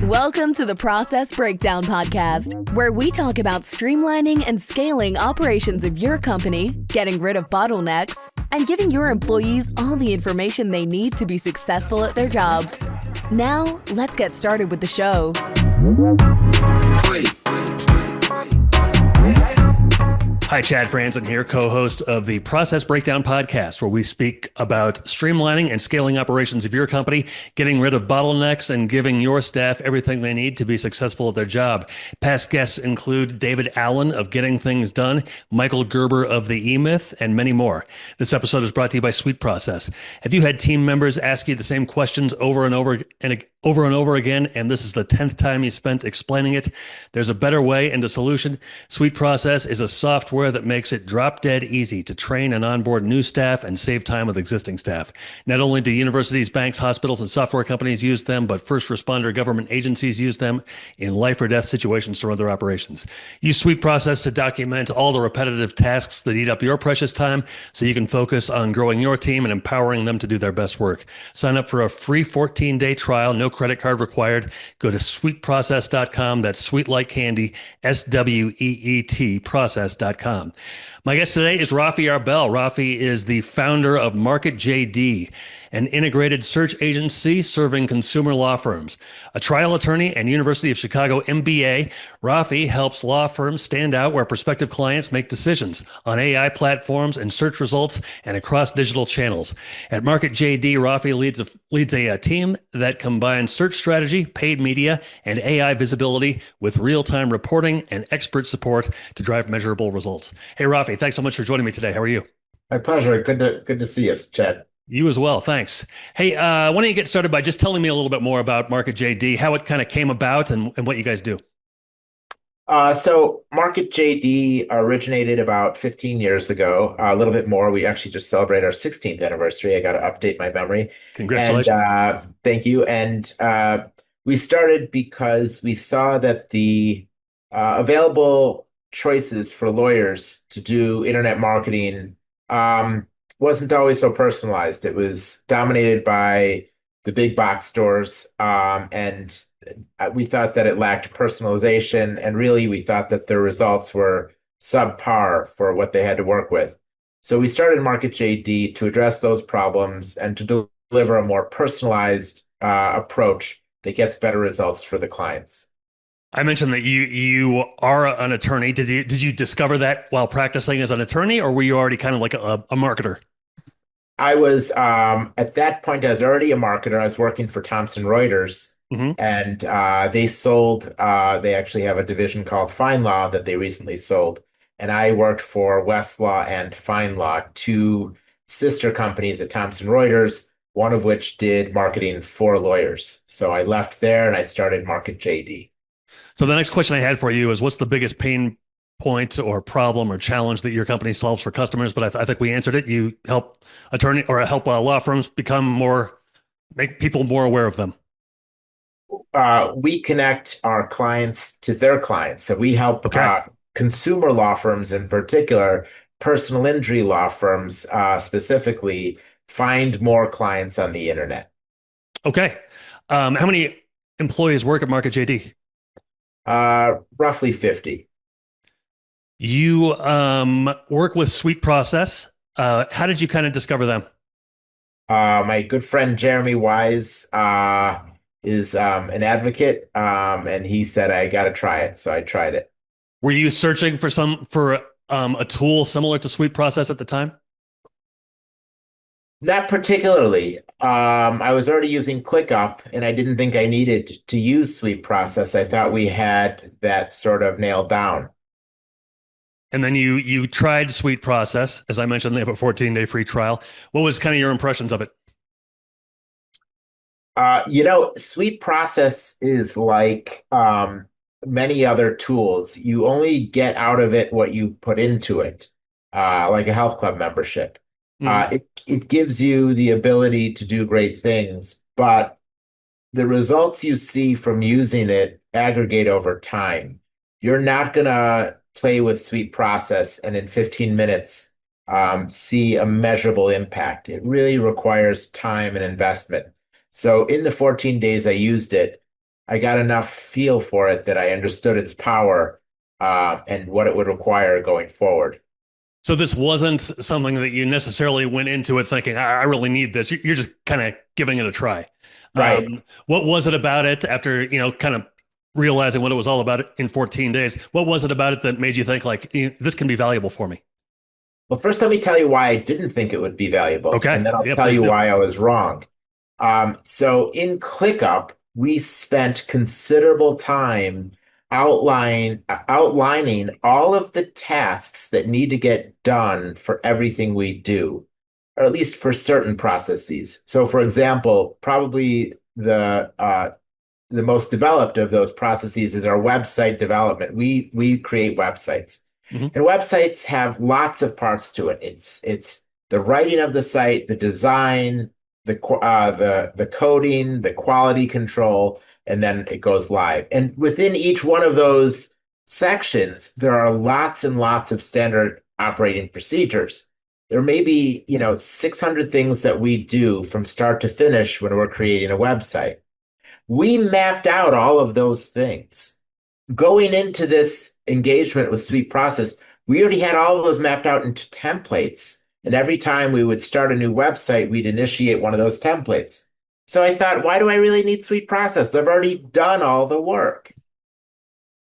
Welcome to the Process Breakdown Podcast, where we talk about streamlining and scaling operations of your company, getting rid of bottlenecks, and giving your employees all the information they need to be successful at their jobs. Now, let's get started with the show. Hi, Chad Franzen here, co-host of the Process Breakdown Podcast, where we speak about streamlining and scaling operations of your company, getting rid of bottlenecks, and giving your staff everything they need to be successful at their job. Past guests include David Allen of Getting Things Done, Michael Gerber of The E-Myth, and many more. This episode is brought to you by SweetProcess. Have you had team members ask you the same questions over and over again, and this is the 10th time you spent explaining it? There's a better way and a solution. SweetProcess is a software that makes it drop dead easy to train and onboard new staff and save time with existing staff. Not only do universities, banks, hospitals, and software companies use them, but first responder government agencies use them in life or death situations to run their operations. Use SweetProcess to document all the repetitive tasks that eat up your precious time so you can focus on growing your team and empowering them to do their best work. Sign up for a free 14-day trial, no credit card required. Go to sweetprocess.com. That's sweet like candy, SWEET process.com. My guest today is Rafi Arbel. Rafi is the founder of Market JD, an integrated search agency serving consumer law firms. A trial attorney and University of Chicago MBA, Rafi helps law firms stand out where prospective clients make decisions on AI platforms and search results and across digital channels. At Market JD, Rafi leads a team that combines search strategy, paid media, and AI visibility with real-time reporting and expert support to drive measurable results. Hey, Rafi, thanks so much for joining me today. How are you? My pleasure. Good to see us, Chad. You as well. Thanks. Hey, why don't you get started by just telling me a little bit more about Market JD, how it kind of came about and what you guys do? So Market JD originated about 15 years ago, a little bit more. We actually just celebrated our 16th anniversary. I got to update my memory. Congratulations. And, thank you. And we started because we saw that the available choices for lawyers to do internet marketing wasn't always so personalized. It was dominated by the big box stores, and we thought that it lacked personalization, and really we thought that their results were subpar for what they had to work with. So we started Market JD to address those problems and to deliver a more personalized approach that gets better results for the clients. I mentioned that you are an attorney. Did you discover that while practicing as an attorney, or were you already kind of like a marketer? I was at that point. I was already a marketer. I was working for Thomson Reuters, and they sold. They actually have a division called FindLaw that they recently sold, and I worked for Westlaw and FindLaw, two sister companies at Thomson Reuters, one of which did marketing for lawyers. So I left there and I started Market JD. So the next question I had for you is, what's the biggest pain point or problem or challenge that your company solves for customers? But I think we answered it. You help law firms make people more aware of them. We connect our clients to their clients. So we help consumer law firms, in particular, personal injury law firms specifically, find more clients on the internet. Okay. How many employees work at Market JD? Roughly 50. You work with SweetProcess. How did you kind of discover them? My good friend Jeremy Wise is an advocate, and he said I got to try it, so I tried it. Were you searching for a tool similar to SweetProcess at the time? Not particularly. I was already using ClickUp, and I didn't think I needed to use SweetProcess. I thought we had that sort of nailed down. And then you tried SweetProcess. As I mentioned, they have a 14-day free trial. What was kind of your impressions of it? SweetProcess is like many other tools. You only get out of it what you put into it, like a health club membership. It gives you the ability to do great things, but the results you see from using it aggregate over time. You're not going to play with SweetProcess and in 15 minutes see a measurable impact. It really requires time and investment. So in the 14 days I used it, I got enough feel for it that I understood its power and what it would require going forward. So this wasn't something that you necessarily went into it thinking, I really need this. You're just kind of giving it a try. Right. What was it about it after, kind of realizing what it was all about in 14 days? What was it about it that made you think like, this can be valuable for me? Well, first, let me tell you why I didn't think it would be valuable, Okay. and then I'll Yeah, tell please you do. why I was wrong. So in ClickUp, we spent considerable time outlining all of the tasks that need to get done for everything we do, or at least for certain processes. So, for example, probably the most developed of those processes is our website development. We create websites. Mhm. And websites have lots of parts to it. It's the writing of the site, the design, the coding, the quality control, and then it goes live. And within each one of those sections, there are lots and lots of standard operating procedures. There may be, 600 things that we do from start to finish when we're creating a website. We mapped out all of those things. Going into this engagement with SweetProcess, we already had all of those mapped out into templates. And every time we would start a new website, we'd initiate one of those templates. So I thought, why do I really need SweetProcess? I've already done all the work.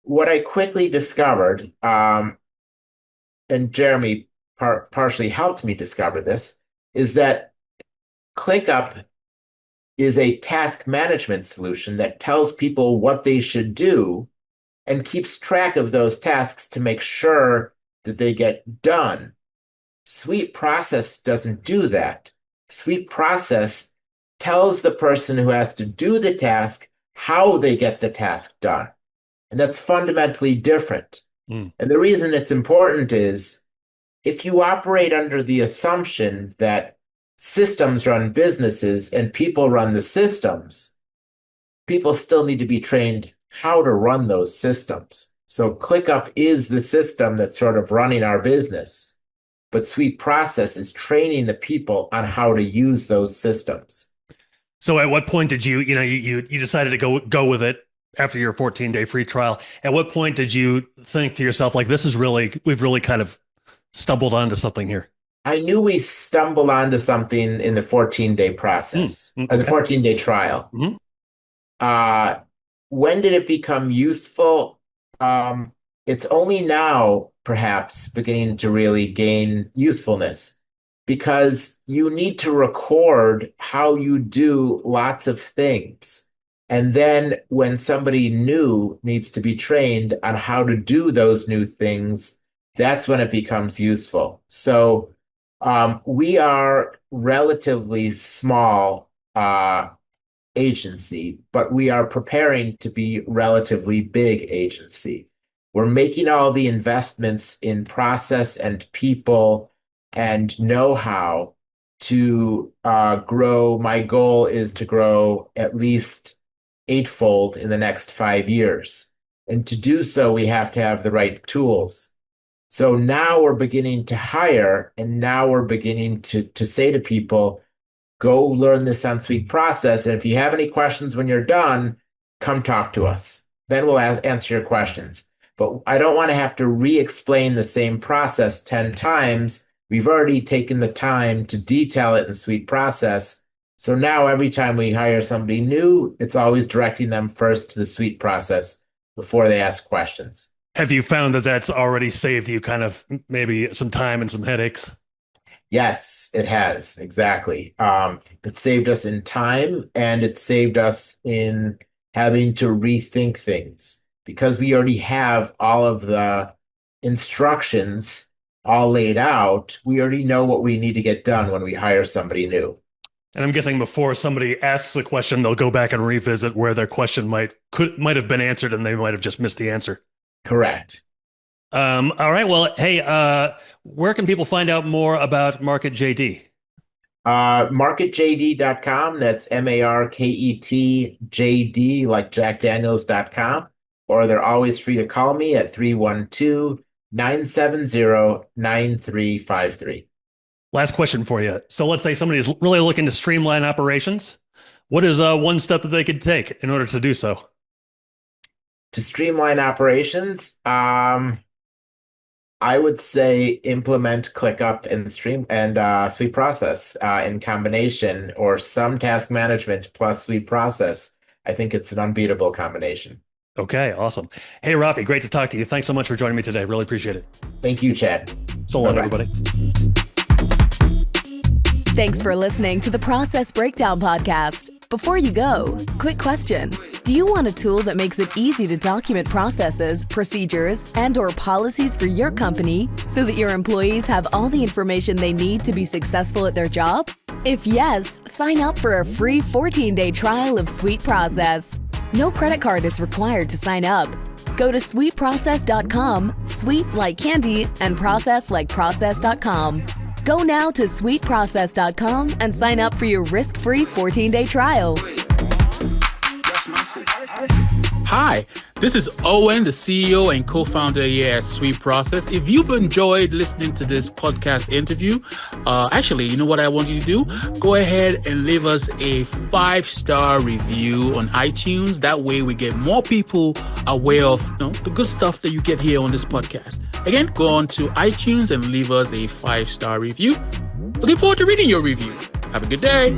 What I quickly discovered, and Jeremy partially helped me discover this, is that ClickUp is a task management solution that tells people what they should do and keeps track of those tasks to make sure that they get done. SweetProcess doesn't do that. SweetProcess tells the person who has to do the task how they get the task done. And that's fundamentally different. Mm. And the reason it's important is if you operate under the assumption that systems run businesses and people run the systems, people still need to be trained how to run those systems. So ClickUp is the system that's sort of running our business, but SweetProcess is training the people on how to use those systems. So at what point did you decided to go with it after your 14-day free trial? At what point did you think to yourself, like, we've really kind of stumbled onto something here? I knew we stumbled onto something in the 14-day Mm, process, mm, or the okay. 14-day trial. Mhm. Uh, when did it become useful? It's only now, perhaps, beginning to really gain usefulness because you need to record how you do lots of things. And then when somebody new needs to be trained on how to do those new things, that's when it becomes useful. So we are relatively small agency, but we are preparing to be relatively big agency. We're making all the investments in process and people and know-how to grow. My goal is to grow at least eightfold in the next 5 years. And to do so, we have to have the right tools. So now we're beginning to hire, and now we're beginning to say to people, go learn this on SweetProcess. And if you have any questions when you're done, come talk to us. Then we'll answer your questions. But I don't want to have to re-explain the same process 10 times. We've already taken the time to detail it in SweetProcess. So now every time we hire somebody new, it's always directing them first to the SweetProcess before they ask questions. Have you found that that's already saved you kind of maybe some time and some headaches? Yes, it has. Exactly. It saved us in time and it saved us in having to rethink things because we already have all of the instructions all laid out. We already know what we need to get done when we hire somebody new. And I'm guessing before somebody asks a question, they'll go back and revisit where their question might have been answered and they might have just missed the answer. Correct. All right. Well, hey, where can people find out more about Market JD? Marketjd.com. That's MarketJD, like JackDaniels.com. Or they're always free to call me at 312 970-9353. Last question for you. So let's say somebody's really looking to streamline operations. What is one step that they could take in order to do so? To streamline operations, I would say implement ClickUp and SweetProcess in combination, or some task management plus SweetProcess. I think it's an unbeatable combination. Okay, awesome. Hey, Rafi, great to talk to you. Thanks so much for joining me today. Really appreciate it. Thank you, Chad. So long, Bye-bye. everybody. Thanks for listening to the Process Breakdown Podcast. Before you go, quick question. Do you want a tool that makes it easy to document processes, procedures, and/or policies for your company so that your employees have all the information they need to be successful at their job? If yes, sign up for a free 14-day trial of SweetProcess. No credit card is required to sign up. Go to sweetprocess.com, sweet like candy, and process like process.com. Go now to sweetprocess.com and sign up for your risk-free 14-day trial. Hi, this is Owen, the CEO and co-founder here at SweetProcess. If you've enjoyed listening to this podcast interview, actually, you know what I want you to do? Go ahead and leave us a 5-star review on iTunes. That way we get more people aware of the good stuff that you get here on this podcast. Again, go on to iTunes and leave us a 5-star review. Looking forward to reading your review. Have a good day.